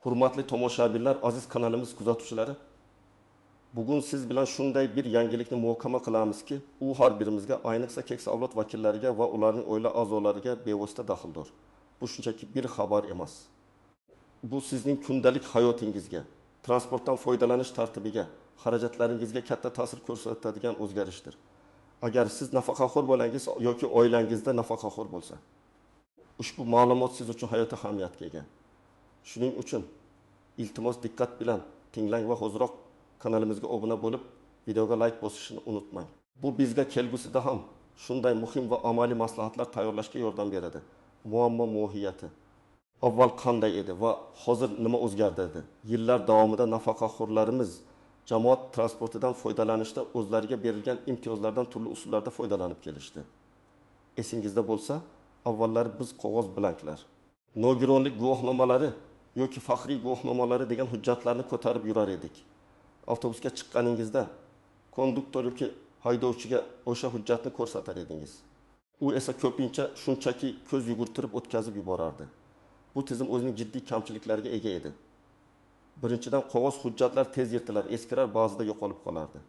Hurmatli tomoshabinlar, aziz kanalimiz kuzatuvchilari, bugun siz bilan shunday bir yangilikni muhokama qilamizki, u har birimizga, ayniqsa keksa avlod vakillariga va ularning oila a'zolariga bevosita daxldor. Bu shunchaki bir xabar emas. Bu sizning kundalik hayotingizga, transportdan foydalanish tartibiga, xarajatlaringizga katta ta'sir ko'rsatadigan o'zgarishdir. Agar siz nafaqaxo'r bo'langiz yoki oilangizda nafaqaxo'r bo'lsa, ushbu ma'lumot siz uchun hayot ahamiyatiga ega. Shuning uchun iltimos diqqat bilan tinglang va hoziroq kanalimizga obuna bo'lib, videoga like bosishni unutmang. Bu bizga kelgusida ham shunday muhim va amaliy maslahatlar tayyorlashga yordam beradi. Muammo mohiyati avval qanday edi va hozir nima o'zgardi? Yillar davomida nafaqaxo'rlarimiz jamoat transportidan foydalanishda o'zlariga berilgan imtiyozlardan turli usullarda foydalanib kelishdi. Esingizda bo'lsa, avvallari biz qog'oz blanklar, nogironlik guvohnomalari yoki faxriy guvohnomalari degan hujjatlarni ko'tarib yurar edik. Avtobusga chiqqaningizda konduktor yoki haydovchiga o'sha hujjatni ko'rsatar edingiz. U esa ko'pincha shunchaki ko'z yugurtirib o'tkazib yuborardi. Bu tizim o'zining jiddiy kamchiliklariga ega edi. Birinchidan, qog'oz hujjatlar tez yirtilar, eskirar, ba'zida yo'qolib qolardi.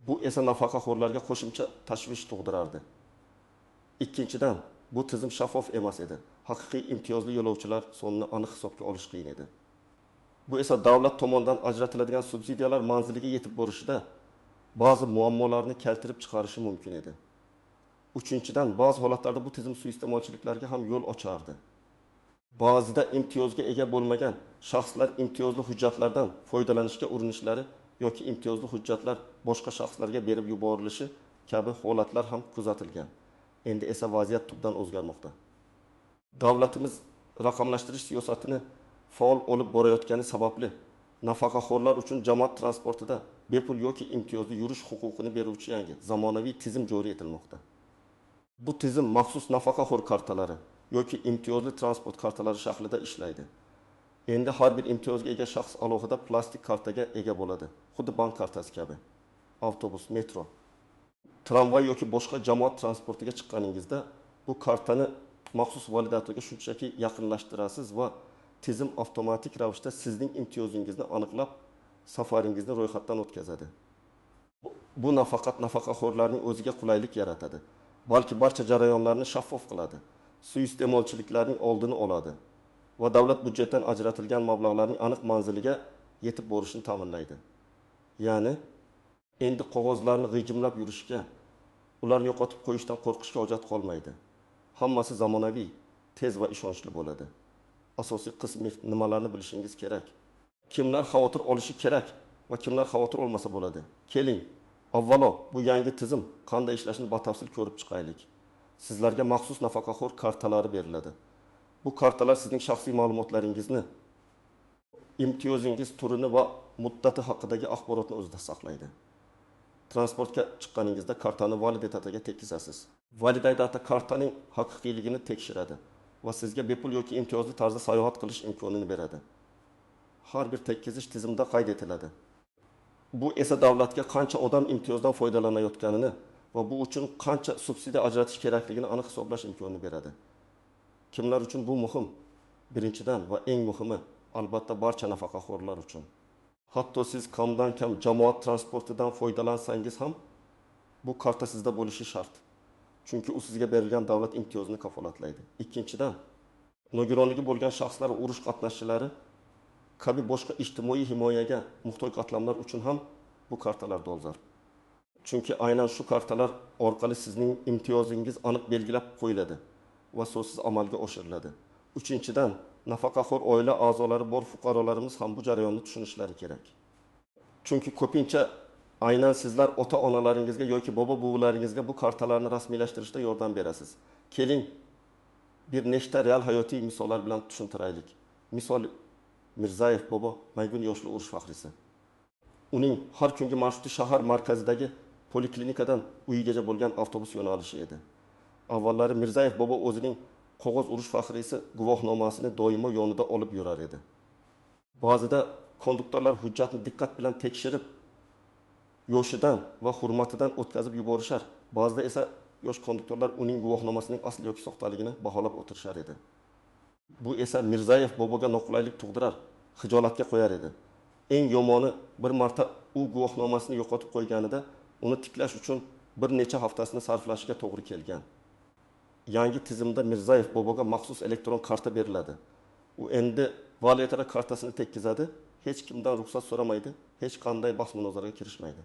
Bu esa nafaqaxo'rlarga qo'shimcha tashvish tug'dirardi. Ikkinchidan, bu tizim shaffof emas edi. Haqiqiy imtiyozli yo'lovchilar sonini aniq hisobga olish qiyin edi. Bu esa davlat tomonidan ajratiladigan subsidiyalar manziliga yetib borishida ba'zi muammolarni keltirib chiqarishi mumkin edi. Uchinchidan, ba'zi holatlarda bu tizim suiiste'molchiliklarga ham yo'l ochardi. Ba'zida imtiyozga ega bo'lmagan shaxslar imtiyozli hujjatlardan foydalanishga urinishlari yoki imtiyozli hujjatlar boshqa shaxslarga berib yuborilishi kabi holatlar ham kuzatilgan. Endi esa vaziyat tubdan o'zgarmoqda. Davlatimiz raqamlashtirish siyosatini faol olib borayotgani sababli nafaqaxo'rlar uchun jamoat transportida bepul yoki imtiyozli yurish huquqini beruvchi yangi zamonaviy tizim joriy etilmoqda. Bu tizim maxsus nafaqaxo'r kartalari yoki imtiyozli transport kartalari shaklida ishlaydi. Endi har bir imtiyozga ega shaxs alohida plastik kartaga ega bo'ladi, xuddi bank kartasi kabi. Avtobus, metro, tramvay yoki boshqa jamoat transportiga chiqqaningizda bu kartani maxsus validatoga shunchaki yaqinlashtirasiz va tizim avtomatik ravishda sizning imtiyozingizni aniqlab, safaringizni ro'yxatdan o'tkazadi. Bu nafaqat nafaqaxo'rlarning o'ziga qulaylik yaratadi, balki barcha jarayonlarni shaffof qiladi, suiiste'molchiliklarning oldini oladi va davlat budjetidan ajratilgan mablag'larning aniq manziliga yetib borishini ta'minlaydi. Ya'ni endi qog'ozlarni g'ijimlab yurishga, ularni yo'qotib qo'yishdan qo'rqishga hojat qolmaydi. Hammasi zamonaviy, tez va ishonchli bo'ladi. Asosiy qismi nimalarni bilishingiz kerak? Kimlar xavotir olishi kerak va kimlar xavotir olmasa bo'ladi? Keling, avvalo bu yangi tizim qanday ishlashini batafsil ko'rib chiqaylik. Sizlarga maxsus nafaqaxo'r kartalari beriladi. Bu kartalar sizning shaxsiy ma'lumotlaringizni, imtiyozingiz turini va muddati haqidagi axborotni o'zida saqlaydi. Transportga chiqqaningizda kartani validataga tekkizasiz. Validata kartaning haqiqiyligini tekshiradi va sizga bepul yoki imtiyozli tarzda sayohat qilish imkonini beradi. Har bir tekkizish tizimda qayd etiladi. Bu esa davlatga qancha odam imtiyozdan foydalanayotganini va bu uchun qancha subsidiya ajratish kerakligini aniq hisoblash imkonini beradi. Kimlar uchun bu muhim? Birinchidan va eng muhimi, albatta barcha nafaqaxo'rlar uchun. Hatto siz kamdan kam jamoat transportidan foydalansangiz ham bu karta sizda bo'lishi shart. Chunki u sizga berilgan davlat imtiyozini kafolatlaydi. Ikkinchidan, nogironligi bo'lgan shaxslar va urush qatnashchilari kabi boshqa ijtimoiy himoyaga muhtoj qatlamlar uchun ham bu kartalar dolzarb. Chunki aynan shu kartalar orqali sizning imtiyozingiz aniq belgilab qo'yiladi va so'zsiz amalga oshiriladi. Uchinchidan, nafaqaxo'r oila a'zolari bor fuqarolarimiz ham bu jarayonni tushunishlari kerak. Chunki ko'pincha aynan sizlar ota-onalaringizga yoki bobo-buvalaringizga bu kartalarni rasmiylashtirishda yordam berasiz. Keling, bir nechta real hayotiy misollar bilan tushuntiraylik. Misol, Mirzayev bobo Maygun yoshli urush faxriysi. Uning har kungi marshrути shahar markazidagi poliklinikadan uyigacha bo'lgan avtobus yo'nalishi edi. Avvallari Mirzayev bobo o'zining qog'oz urush faxriysi guvohnomasini doimo yonida olib yurar edi. Ba'zida konduktorlar hujjatni diqqat bilan tekshirib, yoshidan va hurmatidan o'tkazib yuborishar. Ba'zida esa yosh konduktorlar uning guvohnomasining asl yoki soxtaligini baholab o'tirishar edi. Bu esa Mirzayev boboga noqulaylik tug'dirar xijolatga qo'yar edi. Eng yomoni bir marta u guvohnomasini yo'qotib qo'yganida uni tiklash uchun bir necha haftasini sarflashiga to'g'ri kelgan. Yangi tizimda Mirzayev boboga maxsus elektron karta beriladi. U endi valyuta kartasini tekkizadi, hech kimdan ruxsat so'ramaydi, hech qanday bahs munozaraga kirishmaydi.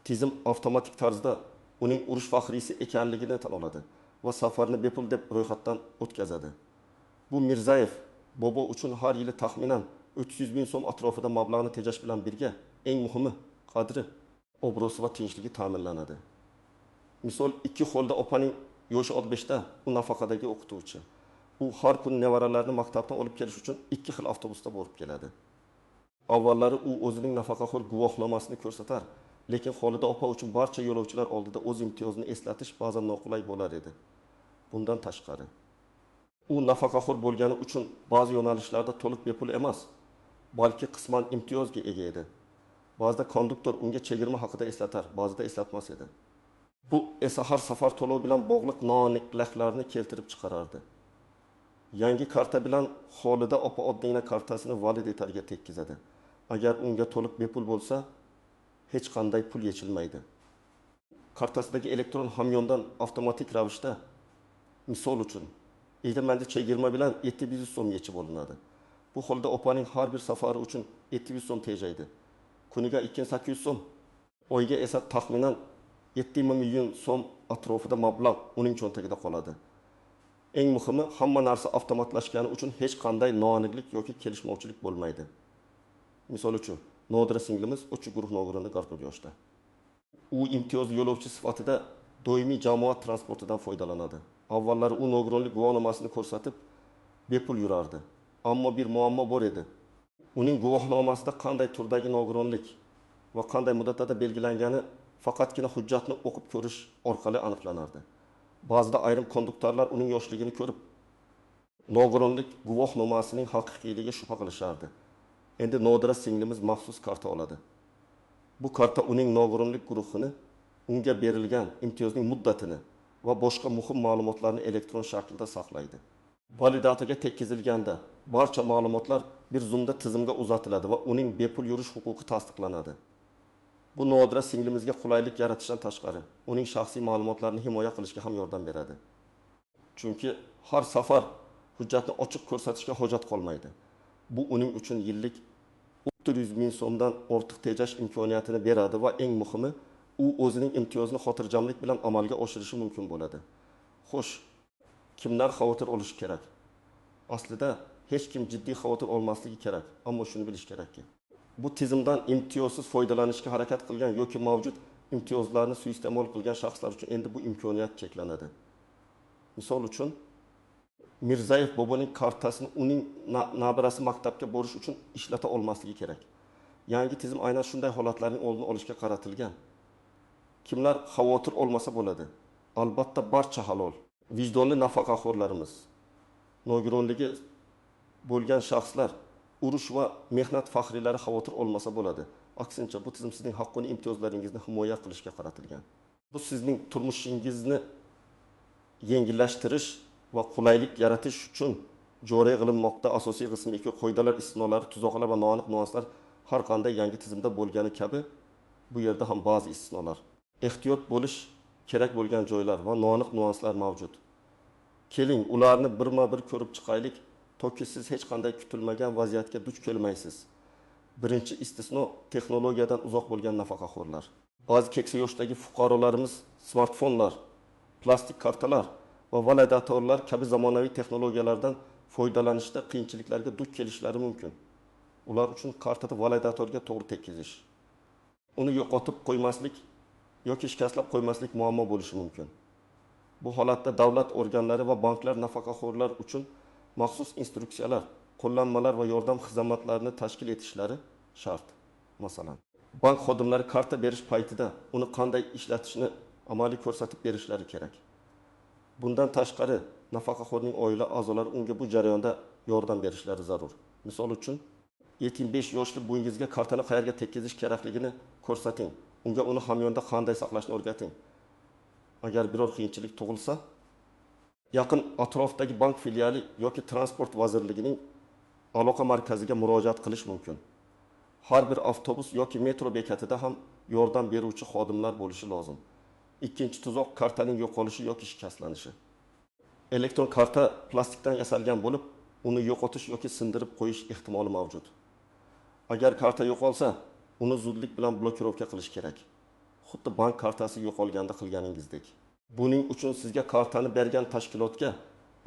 Tizim avtomatik tarzda uning urush faxriysi ekanligini tan oladi va safarni bepul deb ro'yxatdan o'tkazadi. Bu Mirzayev bobo uchun har yili taxminan 300 ming so'm atrofida mablag'ni tejash bilan birga eng muhimi qadri, obro'si va tinchligi ta'minlanadi. Misol, ikki qo'lda opaning yoshi 15 da, u nafaqadagi o'qituvchi. U har kun nevaralarini maktabdan olib kelish uchun ikki xil avtobusda borib keladi. Avvallari u o'zining nafaqaxo'r guvohnomasini ko'rsatar, lekin Xolida opa uchun barcha yo'lovchilar oldida o'z imtiyozini eslatish ba'zan noqulay bo'lar edi. Bundan tashqari, u nafaqaxo'r bo'lgani uchun ba'zi yo'nalishlarda to'liq bepul emas, balki qisman imtiyozga ega edi. Ba'zida konduktor unga chegirma haqida eslatar, ba'zida eslatmas edi. Bu esa har safar to'lov bilan bog'liq noaniqliklarni keltirib chiqarardi. Yangi karta bilan Xolida opa oddingina kartasini validatorga tekkizadi. Agar unga to'liq bepul bo'lsa, hech qanday pul yechilmaydi. Kartasidagi elektron hamyondan avtomatik ravishda, misol uchun, E'timanda chegirma bilan 700 so'm yechib olinadi. Bu holda opaning har bir safari uchun 700 so'm tejaydi. Kuniga 2800 so'm, oyga esa taxminan 7 million so'm atrofida mablag' uning cho'ntagida qoladi. Eng muhimi, hamma narsa avtomatlashgani uchun hech qanday noaniqlik yoki kelishmovchilik bo'lmaydi. Misol uchun, Nodira singlimiz 3 guruh nogironda Garpur yoshda. U imtiyozli yo'lovchi sifatida doimiy jamoat transportidan foydalanadi. Avvallari u nogironlik guvohnomasini ko'rsatib, bepul yurardi. Ammo bir muammo bor edi. Uning guvohnomasida qanday turdagi nogironlik va qanday muddatda belgilangani faqatgina hujjatni o'qib ko'rish orqali aniqlanardi. Ba'zida ayrim konduktorlar uning yoshligini ko'rib, nogironlik guvohnomasining haqiqiyligiga shubha qilishardi. Endi Nodira singlimiz maxsus karta oladi. Bu karta uning nogironlik guruhini, unga berilgan imtiyozning muddatini va boshqa muhim ma'lumotlarni elektron shaklda saqlaydi. Validatorga tekkizilganda barcha ma'lumotlar bir zumda tizimga uzatiladi va uning bepul yurish huquqi tasdiqlanadi. Bu Nodira singlimizga qulaylik yaratishdan tashqari, uning shaxsiy ma'lumotlarini himoya qilishga ham yordam beradi. Chunki har safar hujjatni ochiq ko'rsatishga hojat qolmaydi. Bu uning uchun yillik 300 ming so'mdan ortiq tejash imkoniyatini beradi va eng muhimi, u o'zining imtiyozini xotirjamlik bilan amalga oshirishi mumkin bo'ladi. Xo'sh, kimlar xavotir olishi kerak? Aslida hech kim jiddiy xavotir olmasligi kerak, ammo shuni bilish kerakki, bu tizimdan imtiyozsiz foydalanishga harakat qilgan yoki mavjud imtiyozlarni suiiste'mol qilgan shaxslar uchun endi bu imkoniyat cheklanadi. Misol uchun, Mirzayev boboning kartasini uning nabirasi maktabga borish uchun ishlata olmasligi kerak. Yangi tizim aynan shunday holatlarning oldini olishga qaratilgan. Kimlar xavotir olmasa bo'ladi? Albatta barcha halol, vijdonli nafaqaxo'rlarimiz, nogironligi bo'lgan shaxslar, urush va mehnat faxriylari xavotir olmasa bo'ladi. Aksincha, bu tizim sizning haqqoniy imtiyozlaringizni himoya qilishga qaratilgan. Bu sizning turmushingizni yengillashtirish va qulaylik yaratish uchun joriy qilinmoqda. Asosiy qismi iki qoidalar, istisnolari, tuzoqlar va noaniq nuanslar har qanday yangi tizimda bo'lgani kabi bu yerda ham ba'zi istisnolar, ehtiyot bo'lish kerak bo'lgan joylar va noaniq nuanslar mavjud. Keling, ularni birma-bir ko'rib chiqaylik, toki siz hech qanday kutilmagan vaziyatga duch kelmaysiz. Birinchi istisno texnologiyadan uzoq bo'lgan nafaqaxo'rlar. Ba'zi keksa yoshdagi fuqarolarimiz smartfonlar, plastik kartalar va validatorlar kabi zamonaviy texnologiyalardan foydalanishda qiyinchiliklarga duch kelishlari mumkin. Ular uchun kartada validatorga to'g'ri tekkizish, uni yo'qotib qo'ymaslik yoki shikastlab qo'ymaslik muammo bo'lishi mumkin. Bu holatda davlat organlari va banklar nafaqaxo'rlar uchun maxsus instruksiyalar, qo'llanmalar va yordam xizmatlarini tashkil etishlari shart. Masalan, bank xodimlari karta berish paytida uni qanday ishlatishni amaliy ko'rsatib berishlari kerak. Bundan tashqari, nafaqaxo'rning oila a'zolari unga bu jarayonda yordam berishlari zarur. Misol uchun, 75 yoshli buvingizga kartani qayerga tekkizish kerakligini ko'rsating. Unga uni hamyonda qanday saqlashni o'rgating. Agar biror qiyinchilik tug'ilsa, yaqin atrofdagi bank filiali yoki transport vazirligining aloqa markaziga murojaat qilish mumkin. Har bir avtobus yoki metro bekatida ham yordam beruvchi xodimlar bo'lishi lozim. Ikkinchi tuzoq kartaning yo'qolishi yoki shikastlanishi. Elektron karta plastikdan yasalgan bo'lib, uni yo'qotish yoki sindirib qo'yish ehtimoli mavjud. Agar karta yo'qolsa, uni zudlik bilan blokirovka qilish kerak. Xuddi bank kartasi yo'qolganda qilganingizdek. Buning uchun sizga kartani bergan tashkilotga,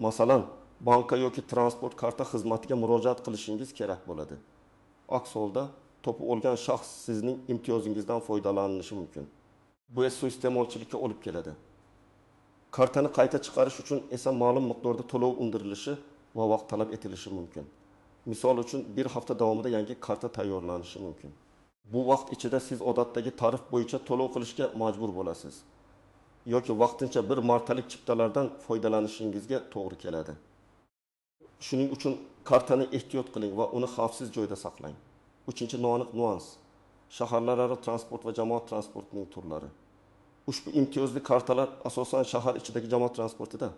masalan, banka yoki transport karta xizmatiga murojaat qilishingiz kerak bo'ladi. Aks holda topib olgan shaxs sizning imtiyozingizdan foydalanishi mumkin. Bu esa suiiste'molchilikka olib keladi. Kartani qayta chiqarish uchun esa ma'lum miqdorda to'lov undirilishi va vaqt talab etilishi mumkin. Misol uchun bir hafta davomida yangi karta tayyorlanishi mumkin. Bu vaqt ichida siz odatdagi tarif bo'yicha to'lov qilishga majbur bo'lasiz yoki vaqtincha bir martalik chiptalardan foydalanishingizga to'g'ri keladi. Shuning uchun kartani ehtiyot qiling va uni xavfsiz joyda saqlang. 3-noaniq nuans. Shaharlararo transport va jamoat transportining turlari. Ushbu imtiyozli kartalar asosan shahar ichidagi jamoat transportida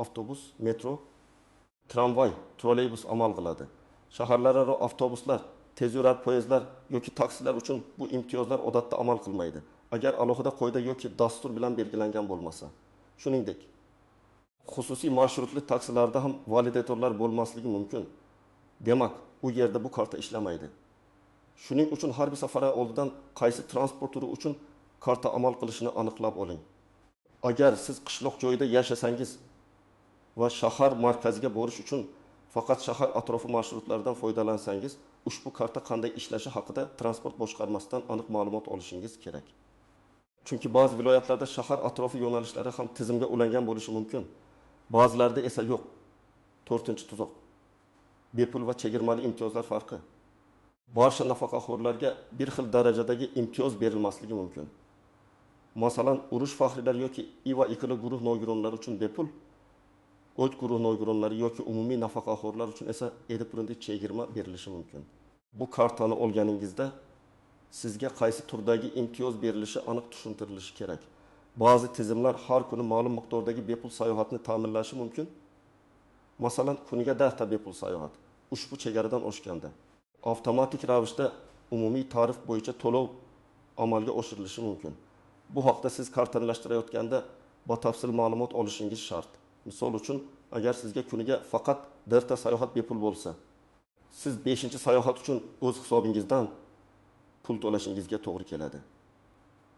avtobus, metro, tramvay, trolleybus amal qiladi. Shaharlararo avtobuslar, tezyurar poyezdlar yoki taksilar uchun bu imtiyozlar odatda amal qilmaydi. Agar alohida qoida yoki dastur bilan belgilangan bo'lmasa. Shuningdek, xususiy marshrutli taksilarda ham validatorlar bo'lmasligi mumkin. Demak, u yerda bu karta ishlamaydi. Shuning uchun har bir safar oldidan qaysi transport turi uchun karta amal qilishini aniqlab oling. Agar siz qishloq joyida yashasangiz va shahar markaziga borish uchun faqat shahar atrofi marshrutlardan foydalansangiz, ushbu karta qanday ishlashi haqida transport boshqarmasidan aniq ma'lumot olishingiz kerak. Chunki ba'zi viloyatlarda shahar atrofi yo'nalishlari ham tizimga ulangan bo'lishi mumkin. Ba'zilarda esa yo'q. 4-tuzoq. Bepul va chegirmali imtiyozlar farqi. Barcha nafaqaxo'rlarga bir xil darajadagi imtiyoz berilmasligi mumkin. Masalan, urush faxriylar yoki I va ikkili guruh nogironlari uchun bepul, o't guruh nogironlari yoki umumiy nafaqaxo'rlar uchun esa 7% chegirma berilishi mumkin. Bu kartani olganingizda sizga qaysi turdagi imtiyoz berilishi aniq tushuntirilishi kerak. Ba'zi tizimlar har kuni ma'lum miqdordagi bepul sayohatni ta'minlashi mumkin. Masalan, kuniga 10 ta bepul sayohat ushbu chegaradan oshganda avtomatik ravishda umumiy tarif bo'yicha to'lov amalga oshirilishi mumkin. Bu haqda siz kartalashtirayotganda batafsil ma'lumot olishingiz shart. Misol uchun, agar sizga kuniga faqat 1 ta sayohat bepul bo'lsa, siz 5-sayohat uchun o'z hisobingizdan pul to'lashingizga to'g'ri keladi.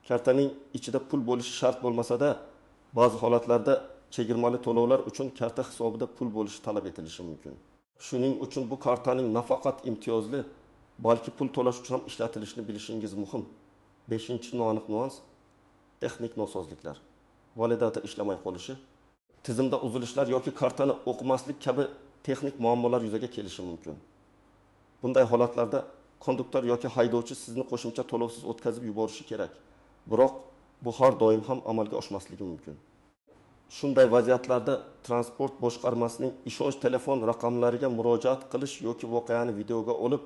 Kartaning ichida pul bo'lishi shart bo'lmasa-da, ba'zi holatlarda chegirmali to'lovlar uchun karta hisobida pul bo'lishi talab etilishi mumkin. Shuning uchun bu kartaning nafaqat imtiyozli, balki pul to'lash uchun ham ishlatilishini bilishingiz muhim. 5-noaniq nuans, texnik nosozliklar, validator ishlamay qolishi, tizimda uzilishlar yoki kartani o'qimaslik kabi texnik muammolar yuzaga kelishi mumkin. Bunday holatlarda konduktor yoki haydovchi sizni qo'shimcha to'lovsiz o'tkazib yuborishi kerak. Biroq bu har doim ham amalga oshmasligi mumkin. Shunday vaziyatlarda transport boshqarmasining ishonch telefon raqamlariga murojaat qilish yoki voqeani videoga olib,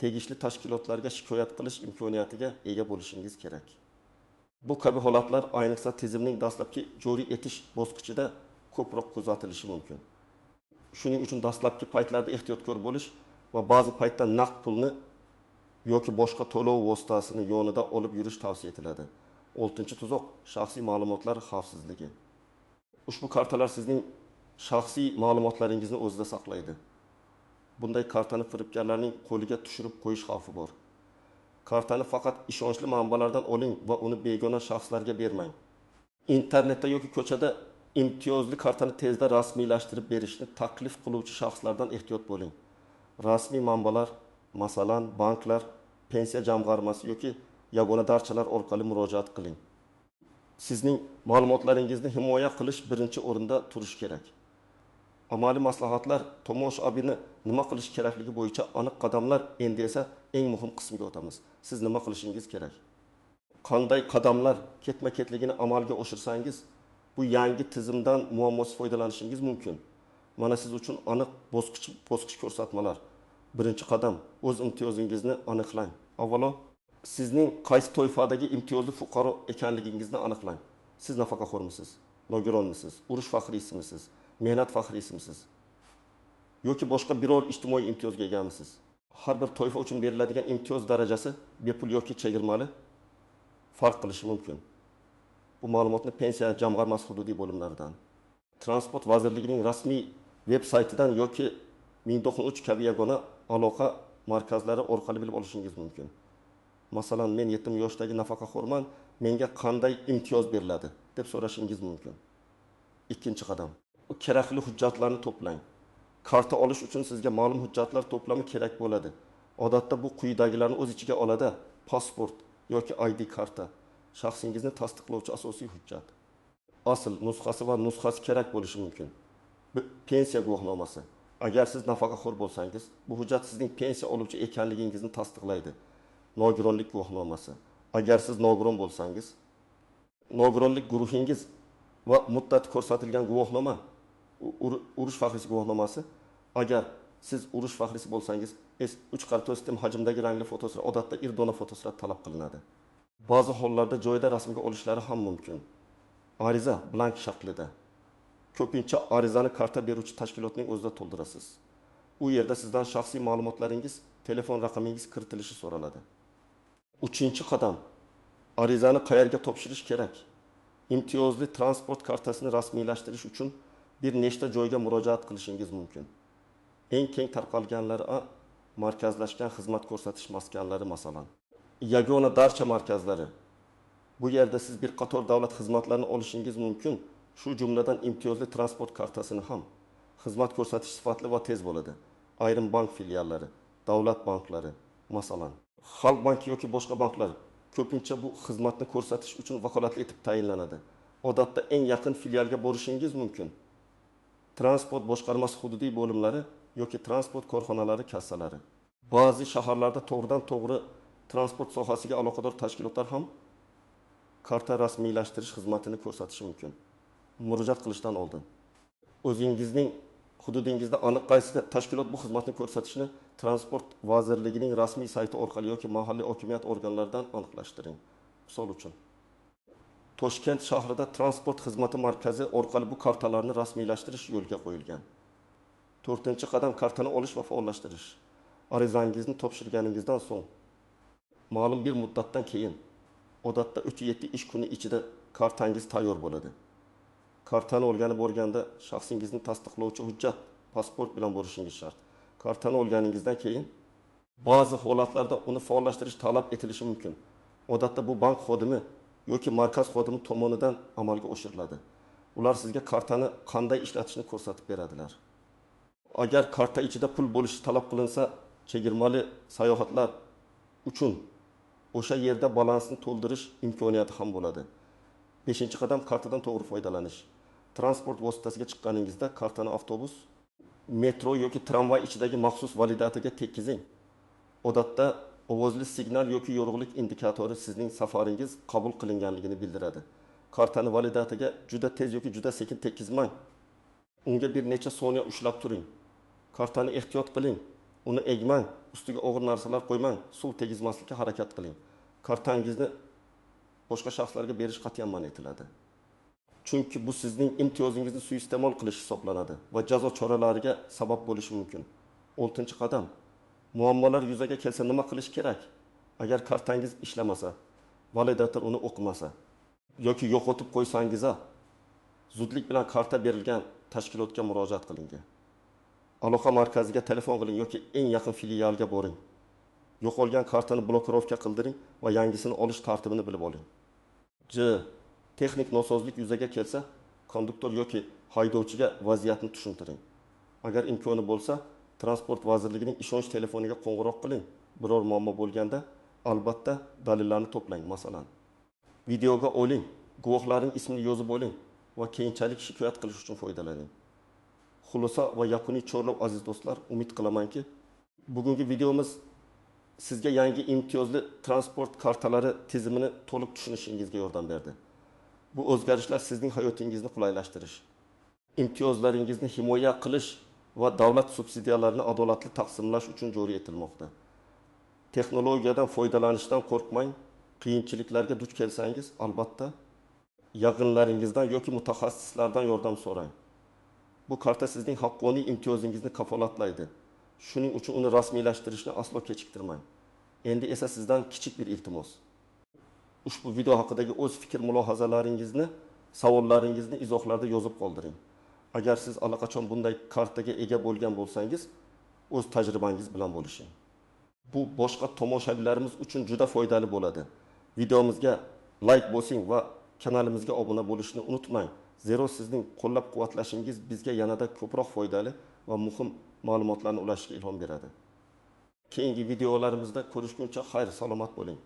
tegishli tashkilotlarga shikoyat qilish imkoniyatiga ega bo'lishingiz kerak. Bu kabi holatlar ayniqsa tizimning dastlabki joriy etish bosqichida ko'proq kuzatilishi mumkin. Shuning uchun dastlabki paytlarda ehtiyotkor bo'lish va ba'zi paytda naqd pulni yoki boshqa to'lov vositasini yonida olib yurish tavsiya etiladi. 6-tuzoq, shaxsiy ma'lumotlar xavfsizligi. Ushbu kartalar sizning shaxsiy ma'lumotlaringizni o'zida saqlaydi. Bunday kartani firibgarlarning qo'liga tushirib qo'yish xavfi bor. Kartani faqat ishonchli manbalardan oling va uni begona shaxslarga bermang. Internetda yoki ko'chada imtiyozli kartani tezda rasmiylashtirib berishni taklif qiluvchi shaxslardan ehtiyot bo'ling. Rasmiy manbalar, masalan, banklar, pensiya jamg'armasi yoki yagona darchalar orqali murojaat qiling. Sizning ma'lumotlaringizni himoya qilish birinchi o'rinda turishi kerak. Amaliy maslahatlar tomoshabini nima qilish kerakligi bo'yicha aniq qadamlar endi esa eng muhim qismiga o'tamiz. Siz nima qilishingiz kerak? Qanday qadamlar ketma-ketligini amalga oshirsangiz, bu yangi tizimdan muammosiz foydalanishingiz mumkin. Mana siz uchun aniq bosqich ko'rsatmalar. Birinchi qadam, o'z imtiyozingizni aniqlang. Avvalo, sizning qaysi toifadagi imtiyozli fuqaro ekanligingizni aniqlang. Siz nafaqaxo'rmisiz? Nogironmisiz? Urush faxriysizmisiz? Mehnat faxriysizmisiz? yoki boshqa biror ijtimoiy imtiyozga egamisiz? Har bir toifa uchun beriladigan imtiyoz darajasi bepul yoki chegirmali farq qilishi mumkin. Bu ma'lumotni pensiya jamg'armasi hududiy bo'limlaridan, Transport vazirligining rasmiy veb saytidan yoki 1093 kabi yagona aloqa markazlari orqali bilib olishingiz mumkin. Masalan, men 70 yoshdagi nafaqaxo'rman, menga qanday imtiyoz beriladi deb so'rashingiz mumkin. Ikkinchi qadam, kerakli hujjatlarni to'plang. Karta olish uchun sizga ma'lum hujjatlar to'plami kerak bo'ladi. Odatda bu quyidagilarni o'z ichiga oladi: pasport yoki ID karta, shaxsingizni tasdiqlovchi asosiy hujjat. Asl nusxasi va nusxasi kerak bo'lishi mumkin. Pensiya guvohnomasi. Agar siz nafaqaxo'r bo'lsangiz, bu hujjat sizning pensiya oluvchi ekanligingizni tasdiqlaydi. Nogironlik guvohnomasi. Agar siz nogiron bo'lsangiz, nogironlik guruhingiz va muddati ko'rsatilgan guvohnoma, urush faxriysi guvohnomasi. Agar siz urush faxriysi bo'lsangiz, S3-sistem hajmidagi rangli fotosurat, odatda irdona fotosurat talab qilinadi. Ba'zi hollarda joyda rasmga olishlari ham mumkin. Ariza blank shaklida. Ko'pincha arizani karta beruvchi tashkilotning o'zida to'ldirasiz. U yerda sizdan shaxsiy ma'lumotlaringiz, telefon raqamingiz kiritilishi so'raladi. Uchinchi qadam, arizani qayerga topshirish kerak? Imtiyozli transport kartasini rasmiylashtirish uchun bir nechta joyga murojaat qilishingiz mumkin. Eng keng tarqalganlari markazlashgan xizmat ko'rsatish maskanlari masalan. Yagona darcha markazlari. Bu yerda siz bir qator davlat xizmatlarini olishingiz mumkin. Shu jumladan imtiyozli transport kartasini ham. Xizmat ko'rsatish sifatli va tez bo'ladi. Ayrim bank filiallari, davlat banklari, masalan, Xalq banki yoki boshqa banklar ko'pincha bu xizmatni ko'rsatish uchun vakolatli etib tayinlanadi. Odatda eng yaqin filialga borishingiz mumkin. Transport boshqarmasi hududiy bo'limlari yoki transport korxonalari kassalari. Ba'zi shaharlarda to'g'ridan-to'g'ri transport sohasiga aloqador tashkilotlar ham karta rasmiylashtirish xizmatini ko'rsatishi mumkin. Murojaat qilishdan oldin o'zingizning hududingizda aniq qaysi tashkilot bu xizmatni ko'rsatishini Transport vazirligining rasmiy sayti orqali yoki mahalliy hokimiyat organlaridan aniqlashtiring. Misol uchun, Toshkent shahrida transport xizmati markazi orqali bu kartalarni rasmiylashtirish yo'lga qo'yilgan. 4-qadam kartani olish va faollashtirish. Arizangizni topshirganingizdan so'ng ma'lum bir muddatdan keyin, odatda 3-7 ish kuni ichida kartangiz tayyor bo'ladi. Kartani olgani borganda shaxsingizni tasdiqlovchi hujjat, pasport bilan borishingiz shart. Kartani olganingizdan keyin ba'zi holatlarda uni faollashtirish talab etilishi mumkin. Odatda bu bank xodimi yoki markaz xodimi tomonidan amalga oshiriladi. Ular sizga kartani qanday ishlatishni ko'rsatib beradilar. Agar karta ichida pul bo'lishi talab qilinsa, chegirmali sayohatlar uchun o'sha yerda balansni to'ldirish imkoniyati ham bo'ladi. 5-qadam kartadan to'g'ri foydalanish. Transport vositasiga chiqqaningizda kartani avtobus, metro yoki tramvay ichidagi maxsus validatiga tekkizing. Odatda ovozli signal yoki yorug'lik indikatori sizning safaringiz qabul qilinganligini bildiradi. Kartani validatiga juda tez yoki juda sekin tekkizmang. Unga bir necha soniya ushlab turing. Kartani ehtiyot qiling. Uni egmang, ustiga og'ir narsalar qo'ymang, suv tegizmaslikka harakat qiling. Kartangizni boshqa shaxslarga berish qat'iyan man etiladi. Chunki bu sizning imtiyozingizni suiiste'mol qilish hisoblanadi va jazo choralariga sabab bo'lishi mumkin. 6-qadam. Muammolar yuzaga kelsa nima qilish kerak? Agar kartangiz ishlamasa, validator uni o'qimasa yoki yo'qotib qo'ysangiz, zudlik bilan karta berilgan tashkilotga murojaat qiling. Aloqa markaziga telefon qiling yoki eng yaqin filialga boring. Yo'qolgan kartani blokirovka qildiring va yangisini olish tartibini bilib oling. Texnik nosozlik yuzaga kelsa, konduktor yoki haydovchiga vaziyatni tushuntiring. Agar imkoni bo'lsa, Transport vazirligining ishonch telefoniga qo'ng'iroq qiling. Biror muammo bo'lganda, albatta dalillarni to'plang. Masalan, videoga oling, guvohlarning ismini yozib oling va keyinchalik shikoyat qilish uchun foydalaning. Xulosa va yakuniy chorlov aziz do'stlar, umid qilamanki, bugungi videomiz sizga yangi imtiyozli transport kartalari tizimini to'liq tushunishingizga yordam berdi. Bu o'zgarishlar sizning hayotingizni qulaylashtirish, imtiyozlaringizni himoya qilish va davlat subsidiyalarini adolatli taqsimlash uchun joriy etilmoqda. Texnologiyadan foydalanishdan qo'rqmang. Qiyinchiliklarga duch kelsangiz, albatta yaqinlaringizdan yoki mutaxassislardan yordam so'rang. Bu karta sizning haqqoniy imtiyozingizni kafolatlaydi. Shuning uchun uni rasmiylashtirishni aslo kechiktirmang. Endi esa sizdan kichik bir iltimos. Ushbu video haqidagi o'z fikr mulohazalaringizni, savollaringizni izohlarda yozib qoldiring. Agar siz allaqachon bunday kartaga ega bo'lgan bo'lsangiz, o'z tajribangiz bilan bo'lishing. Bu boshqa tomoshabinlarimiz uchun juda foydali bo'ladi. Videomizga like bosing va kanalimizga obuna bo'lishni unutmang. Zero sizning qo'llab-quvvatlashingiz bizga yanada ko'proq foydali va muhim ma'lumotlarni ulashishga ilhom beradi. Keyingi videolarimizda ko'rishguncha xayr, salomat bo'ling.